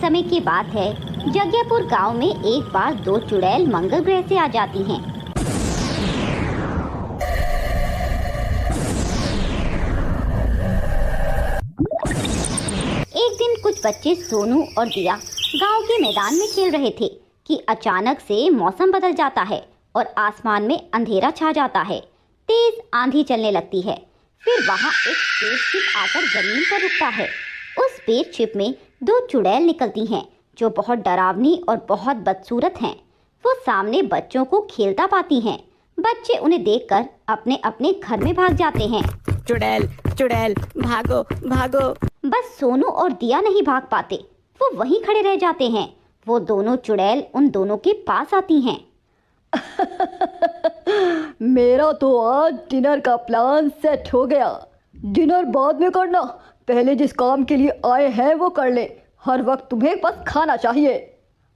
समय की बात है। जग्यापुर गांव में एक बार दो चुड़ैल मंगल ग्रह से आ जाती हैं। एक दिन कुछ बच्चे सोनू और दिया गांव के मैदान में खेल रहे थे कि अचानक से मौसम बदल जाता है और आसमान में अंधेरा छा जाता है। तेज आंधी चलने लगती है। फिर वहां एक स्पेसशिप आकर जमीन पर रुकता है। उस स्पेसशिप में दो चुड़ैल निकलती हैं जो बहुत डरावनी और बहुत बदसूरत हैं। वो सामने बच्चों को खेलता पाती हैं। बच्चे उन्हें देखकर अपने अपने घर में भाग जाते हैं। चुड़ैल चुड़ैल भागो भागो। बस सोनू और दिया नहीं भाग पाते, वो वहीं खड़े रह जाते हैं। वो दोनों चुड़ैल उन दोनों के पास आती हैं। मेरा तो आज डिनर का प्लान सेट हो गया। डिनर बाद में करना, पहले जिस काम के लिए आए हैं वो कर ले। हर वक्त तुम्हें बस खाना चाहिए।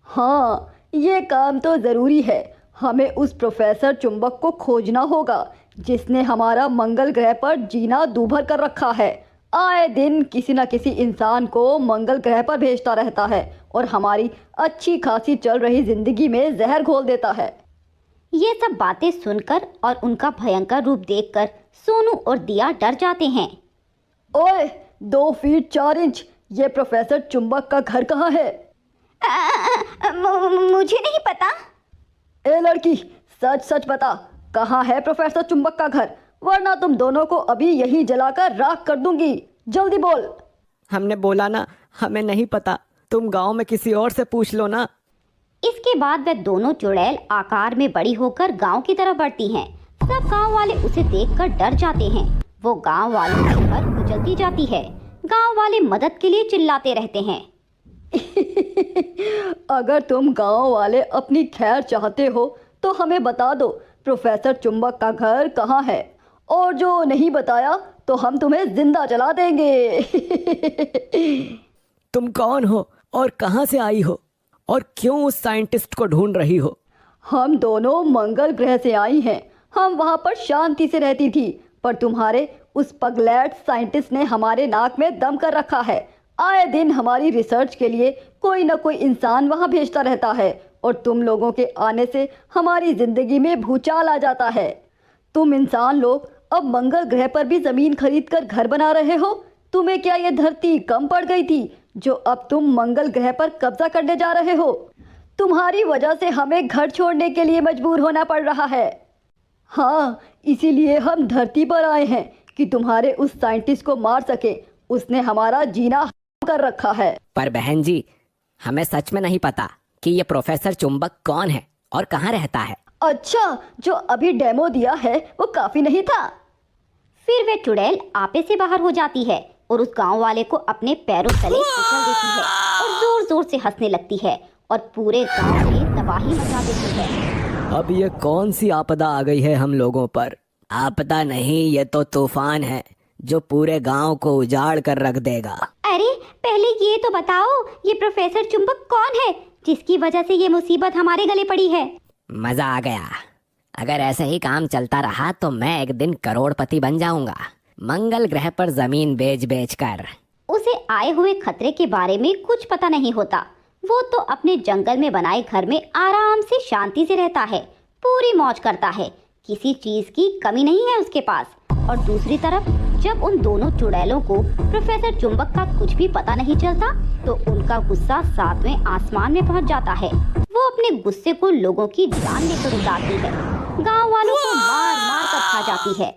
हाँ, ये काम तो ज़रूरी है। हमें उस प्रोफेसर चुंबक को खोजना होगा जिसने हमारा मंगल ग्रह पर जीना दूभर कर रखा है। आए दिन किसी न किसी इंसान को मंगल ग्रह पर भेजता रहता है और हमारी अच्छी खासी चल रही ज़िंदगी में जहर घोल देता है। ये सब बातें सुनकर और उनका भयंकर रूप देखकर सोनू और दिया डर जाते हैं। ओए, 2 फीट 4 इंच, ये प्रोफेसर चुंबक का घर कहाँ है? मुझे नहीं पता। ए लड़की, सच सच बता, कहाँ है प्रोफेसर चुंबक का घर, वरना तुम दोनों को अभी यहीं जलाकर राख कर दूंगी। जल्दी बोल। हमने बोला ना, हमें नहीं पता। तुम गांव में किसी और से पूछ लो ना। इसके बाद वह दोनों चुड़ैल आकार में बड़ी होकर गांव की तरफ बढ़ती हैं। सब गांव वाले उसे देखकर डर जाते हैं। वो गांव वालों के घर कुचलती जाती है। गांव वाले मदद के लिए चिल्लाते रहते हैं। अगर तुम गांव वाले अपनी खैर चाहते हो तो हमें बता दो प्रोफेसर चुंबक का घर कहाँ है, और जो नहीं बताया तो हम तुम्हें जिंदा जला देंगे। तुम कौन हो और कहाँ से आई हो और क्यों उस साइंटिस्ट को ढूंढ रही हो? हम दोनों मंगल ग्रह से आई हैं। हम वहाँ पर शांति से रहती थी, पर तुम्हारे उस पगलैट साइंटिस्ट ने हमारे नाक में दम कर रखा है। आए दिन हमारी रिसर्च के लिए कोई न कोई इंसान वहाँ भेजता रहता है और तुम लोगों के आने से हमारी ज़िंदगी में भूचाल आ जाता है। तुम इंसान लोग अब मंगल ग्रह पर भी ज़मीन खरीद कर घर बना रहे हो। तुम्हें क्या ये धरती कम पड़ गई थी जो अब तुम मंगल ग्रह पर कब्जा करने जा रहे हो? तुम्हारी वजह से हमें घर छोड़ने के लिए मजबूर होना पड़ रहा है। हाँ, इसीलिए हम धरती पर आए हैं कि तुम्हारे उस साइंटिस्ट को मार सके। उसने हमारा जीना हराम कर रखा है। पर बहन जी, हमें सच में नहीं पता कि ये प्रोफेसर चुंबक कौन है और कहाँ रहता है। अच्छा, जो अभी डेमो दिया है वो काफ़ी नहीं था। फिर वे चुड़ैल आपे से बाहर हो जाती है और उस गांव वाले को अपने पैरों तले कुचल देती है और जोर जोर से हंसने लगती है और पूरे गांव में तबाही मचा देती है। अब ये कौन सी आपदा आ गई है हम लोगों पर? आपदा नहीं, ये तो तूफान है जो पूरे गांव को उजाड़ कर रख देगा। अरे पहले ये तो बताओ, ये प्रोफेसर चुंबक कौन है जिसकी वजह से ये मुसीबत हमारे गले पड़ी है? मजा आ गया। अगर ऐसे ही काम चलता रहा तो मैं एक दिन करोड़पति बन जाऊंगा, मंगल ग्रह पर जमीन बेच बेच कर। उसे आए हुए खतरे के बारे में कुछ पता नहीं होता। वो तो अपने जंगल में बनाए घर में आराम से शांति से रहता है, पूरी मौज करता है, किसी चीज की कमी नहीं है उसके पास। और दूसरी तरफ जब उन दोनों चुड़ैलों को प्रोफेसर चुंबक का कुछ भी पता नहीं चलता तो उनका गुस्सा 7वें आसमान में पहुंच जाता है। वो अपने गुस्से को लोगों की जान लेकर उतारती है, गांव वालों को मार मार कर खा जाती है।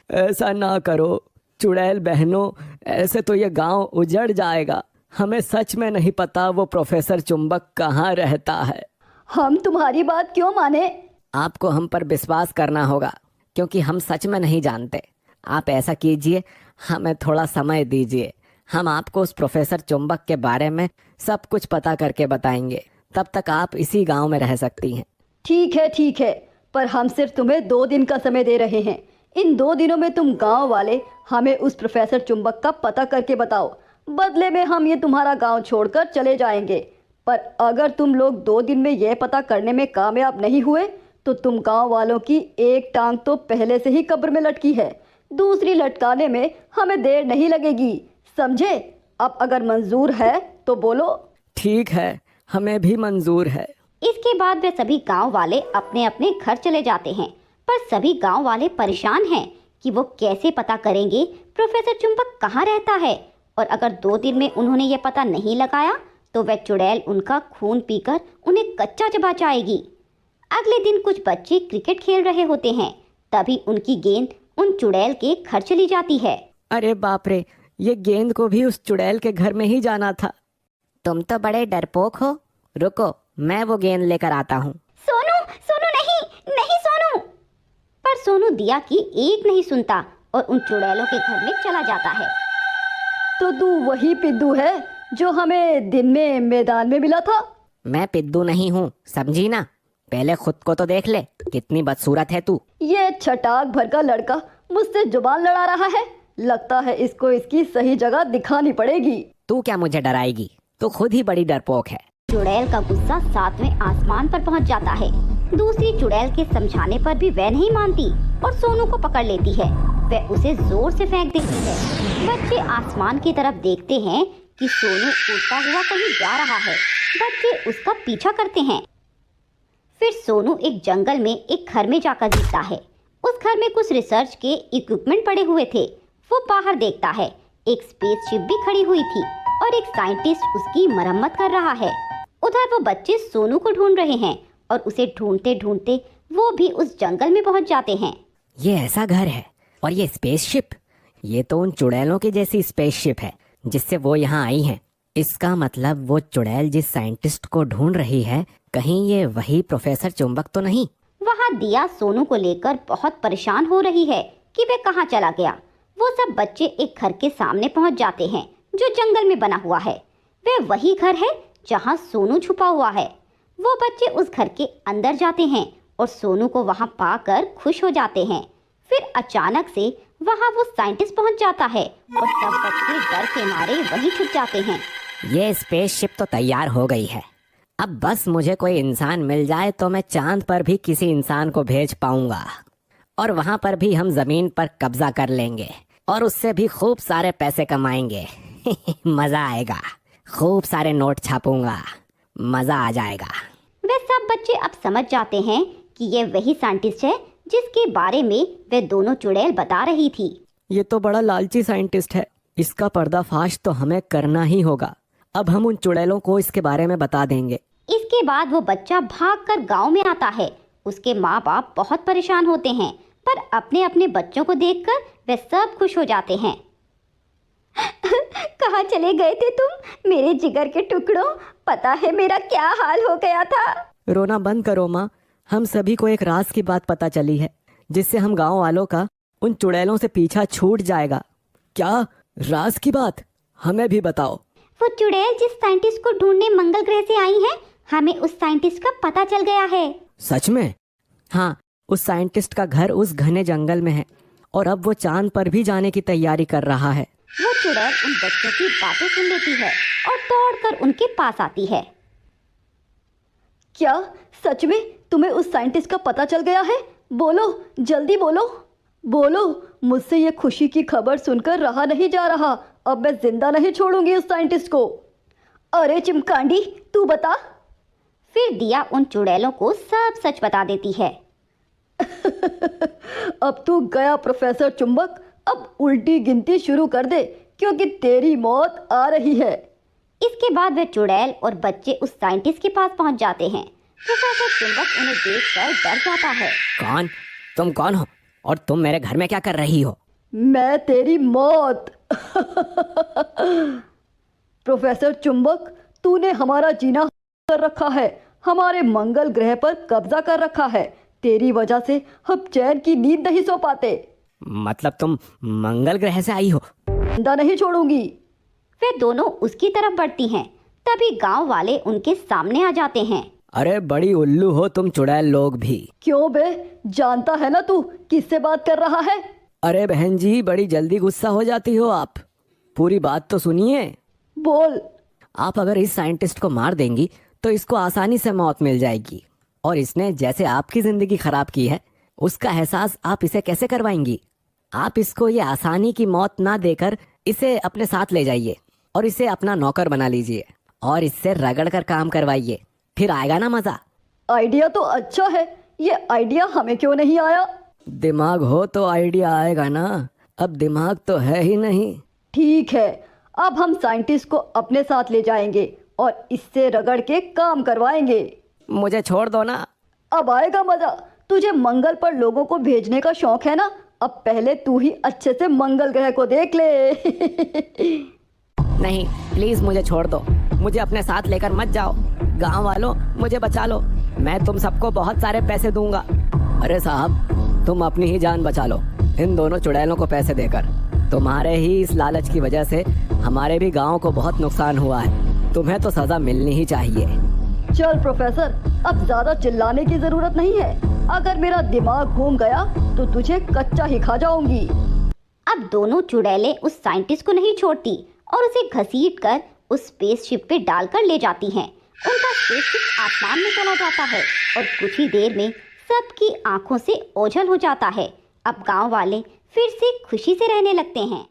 ऐसा ना करो चुड़ैल बहनों, ऐसे तो ये गांव उजड़ जाएगा। हमें सच में नहीं पता वो प्रोफेसर चुंबक कहाँ रहता है। हम तुम्हारी बात क्यों माने? आपको हम पर विश्वास करना होगा क्योंकि हम सच में नहीं जानते। आप ऐसा कीजिए, हमें थोड़ा समय दीजिए। हम आपको उस प्रोफेसर चुंबक के बारे में सब कुछ पता करके बताएंगे। तब तक आप इसी गांव में रह सकती हैं। ठीक है, पर हम सिर्फ तुम्हें 2 दिन का समय दे रहे हैं। इन 2 दिनों में तुम गांव वाले हमें उस प्रोफेसर चुंबक का पता करके बताओ। बदले में हम ये तुम्हारा गांव छोड़कर चले जाएंगे। पर अगर तुम लोग 2 दिन में यह पता करने में कामयाब नहीं हुए तो तुम गांव वालों की एक टांग तो पहले से ही कब्र में लटकी है, दूसरी लटकाने में हमें देर नहीं लगेगी, समझे? अब अगर मंजूर है तो बोलो। ठीक है, हमें भी मंजूर है। इसके बाद वे सभी गांव वाले अपने अपने घर चले जाते हैं, पर सभी गांव वाले परेशान हैं कि वो कैसे पता करेंगे प्रोफेसर चुंबक कहाँ रहता है। और अगर 2 दिन में उन्होंने ये पता नहीं लगाया तो वह चुड़ैल उनका खून पीकर उन्हें कच्चा चबा जाएगी। अगले दिन कुछ बच्चे क्रिकेट खेल रहे होते हैं, तभी उनकी गेंद उन चुड़ैल के घर चली जाती है। अरे बाप रे, ये गेंद को भी उस चुड़ैल के घर में ही जाना था। तुम तो बड़े डरपोक हो। रुको, मैं वो गेंद लेकर आता हूँ। सोनू, सोनू नहीं, नहीं सोनू। पर सोनू दिया की एक नहीं सुनता और उन चुड़ैलों के घर में चला जाता है। तो तू वही पिद्दू है जो हमें दिन में मैदान में मिला था? मैं पिद्दू नहीं हूँ, समझी ना। पहले खुद को तो देख ले, कितनी बदसूरत है तू। ये छटाक भर का लड़का मुझसे जुबान लड़ा रहा है। लगता है इसको इसकी सही जगह दिखानी पड़ेगी। तू क्या मुझे डराएगी? तू खुद ही बड़ी डरपोक है। चुड़ैल का गुस्सा 7वें आसमान पर पहुंच जाता है। दूसरी चुड़ैल के समझाने पर भी वह नहीं मानती और सोनू को पकड़ लेती है। वह उसे जोर से फेंक देती है। बच्चे आसमान की तरफ देखते हैं कि सोनू उड़ता हुआ कहीं जा रहा है। बच्चे उसका पीछा करते हैं। फिर सोनू एक जंगल में एक घर में जाकर दिखता है। उस घर में कुछ रिसर्च के इक्विपमेंट पड़े हुए थे। वो बाहर देखता है, एक स्पेसशिप भी खड़ी हुई थी और एक साइंटिस्ट उसकी मरम्मत कर रहा है। उधर वो बच्चे सोनू को ढूंढ रहे हैं और उसे ढूंढते ढूंढते वो भी उस जंगल में पहुंच जाते हैं। ये ऐसा घर है और ये स्पेसशिप, ये तो उन चुड़ैलों की जैसी स्पेसशिप है जिससे वो यहाँ आई हैं। इसका मतलब वो चुड़ैल जिस साइंटिस्ट को ढूंढ रही है, कहीं ये वही प्रोफेसर चुंबक तो नहीं? वहाँ दिया सोनू को लेकर बहुत परेशान हो रही है कि वह कहाँ चला गया। वो सब बच्चे एक घर के सामने पहुँच जाते हैं जो जंगल में बना हुआ है। वह वही घर है जहाँ सोनू छुपा हुआ है। वो बच्चे उस घर के अंदर जाते हैं और सोनू को वहाँ पाकर खुश हो जाते हैं। फिर अचानक से वहाँ वो साइंटिस्ट पहुँच जाता है और सब बच्चे डर के मारे वहीं छुप जाते हैं। ये स्पेसशिप तो तैयार हो गई है। अब बस मुझे कोई इंसान मिल जाए तो मैं चांद पर भी किसी इंसान को भेज पाऊंगा और वहां पर भी हम जमीन पर कब्जा कर लेंगे और उससे भी खूब सारे पैसे कमाएंगे। मजा आएगा। खूब सारे नोट छापूंगा, मजा आ जाएगा। वे सब बच्चे अब समझ जाते हैं कि ये वही साइंटिस्ट है जिसके बारे में वे दोनों चुड़ैल बता रही थी। ये तो बड़ा लालची साइंटिस्ट है। इसका पर्दाफाश तो हमें करना ही होगा। अब हम उन चुड़ैलों को इसके बारे में बता देंगे। इसके बाद वो बच्चा भागकर गांव में आता है। उसके माँ बाप बहुत परेशान होते हैं, पर अपने अपने बच्चों को देखकर वे सब खुश हो जाते हैं। कहाँ चले गए थे तुम मेरे जिगर के टुकड़ों? पता है मेरा क्या हाल हो गया था। रोना बंद करो माँ। हम सभी को एक राज की बात पता चली है जिससे हम गांव वालों का उन चुड़ैलों से पीछा छूट जाएगा। क्या राज की बात? हमें भी बताओ। वो चुड़ैल जिस साइंटिस्ट को ढूंढने मंगल ग्रह से आई है, हमें उस साइंटिस्ट का पता चल गया है। सच में? हाँ, उस साइंटिस्ट का घर उस घने जंगल में है और अब वो चांद पर भी जाने की तैयारी कर रहा है। वो चुड़ैल उन बच्चों की बातें सुन लेती है और दौड़कर उनके पास आती है। क्या सच में तुम्हें उस साइंटिस्ट का पता चल गया है? बोलो, जल्दी बोलो बोलो। मुझसे ये खुशी की खबर सुनकर रहा नहीं जा रहा। अब मैं जिंदा नहीं छोड़ूंगी उस साइंटिस्ट को। अरे चिमकांडी, तू बता। फिर दिया उन चुड़ैलों को सब सच बता देती है। अब तू गया प्रोफेसर चुंबक। अब उल्टी गिनती शुरू कर दे क्योंकि तेरी मौत आ रही है। इसके बाद वे चुड़ैल और बच्चे उस साइंटिस्ट के पास पहुंच जाते हैं। प्रोफेसर चुंबक उन्हें देखकर डर जाता है। कौन? तुम कौन हो और तुम मेरे घर में क्या कर रही हो? मैं तेरी मौत। प्रोफेसर चुंबक, तूने हमारा जीना कर रखा है, हमारे मंगल ग्रह पर कब्जा कर रखा है। तेरी वजह से हम चैन की नींद नहीं सो पाते। मतलब तुम मंगल ग्रह से आई हो? जिंदा नहीं छोड़ूंगी। वे दोनों उसकी तरफ बढ़ती हैं। तभी गांव वाले उनके सामने आ जाते हैं। अरे बड़ी उल्लू हो तुम चुड़ैल लोग भी। क्यों बे, जानता है ना तू किससे बात कर रहा है? अरे बहन जी, बड़ी जल्दी गुस्सा हो जाती हो आप। पूरी बात तो सुनिए। बोल। आप अगर इस साइंटिस्ट को मार देंगी तो इसको आसानी से मौत मिल जाएगी और इसने जैसे आपकी जिंदगी खराब की है उसका एहसास आप इसे कैसे करवाएंगी? आप इसको ये आसानी की मौत ना देकर इसे अपने साथ ले जाइए और इसे अपना नौकर बना लीजिए और इससे रगड़ कर काम करवाइए, फिर आएगा ना मजा। आइडिया तो अच्छा है, ये आइडिया हमें क्यों नहीं आया? दिमाग हो तो आइडिया आएगा ना, अब दिमाग तो है ही नहीं। ठीक है, अब हम साइंटिस्ट को अपने साथ ले जाएंगे और इससे रगड़ के काम करवाएंगे। मुझे छोड़ दो ना। अब आएगा मजा। तुझे मंगल पर लोगों को भेजने का शौक है ना, अब पहले तू ही अच्छे से मंगल ग्रह को देख ले। नहीं प्लीज मुझे छोड़ दो, मुझे अपने साथ लेकर मत जाओ। गांव वालों मुझे बचा लो, मैं तुम सबको बहुत सारे पैसे दूंगा। अरे साहब तुम अपनी ही जान बचा लो इन दोनों चुड़ैलों को पैसे देकर। तुम्हारे ही इस लालच की वजह से हमारे भी गांव को बहुत नुकसान हुआ है, तुम्हें तो सजा मिलनी ही चाहिए। चल प्रोफेसर, अब ज्यादा चिल्लाने की जरूरत नहीं है। अगर मेरा दिमाग घूम गया तो तुझे कच्चा ही खा जाऊंगी। अब दोनों चुड़ैलें उस साइंटिस्ट को नहीं छोड़ती और उसे घसीट कर उस स्पेसशिप पे डालकर ले जाती हैं। उनका स्पेसशिप आसमान में चला जाता है और कुछ ही देर में सबकी आंखों से ओझल हो जाता है। अब गांव वाले फिर से खुशी से रहने लगते हैं।